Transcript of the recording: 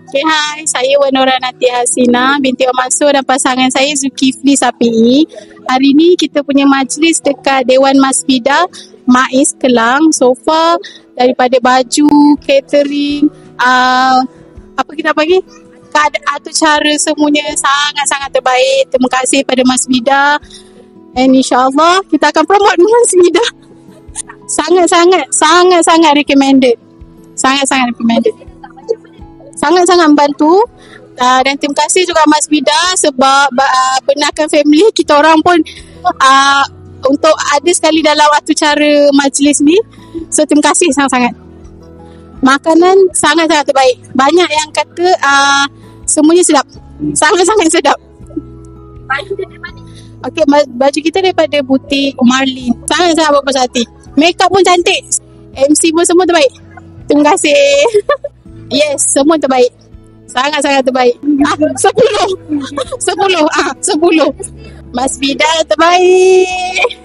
Okay, hai. Saya Wanora Nati Hasina binti Wan Mansur dan pasangan saya Zulkifli Sapi. Hari ni kita punya majlis dekat Dewan Masbidah MAIS Kelang. So far daripada baju, catering, apa kita panggil? Keadaan tu cara semuanya sangat-sangat terbaik. Terima kasih pada Masbidah. And insyaAllah kita akan promote Masbidah. Sangat-sangat recommended. Sangat-sangat recommended. Sangat-sangat membantu. Dan terima kasih juga Masbidah sebab benarkan family kita orang pun untuk ada sekali dalam waktu cara majlis ni. So terima kasih sangat-sangat. Makanan sangat-sangat terbaik. Banyak yang kata semuanya sedap. Sangat-sangat sedap. Baju dari mana? Okey, baju kita daripada butik Marlin. Sangat-sangat berpuas hati. Makeup pun cantik. MC pun semua terbaik. Terima kasih. Yes, semua terbaik. Sangat-sangat terbaik. 10. 10. 10. Masbidah terbaik.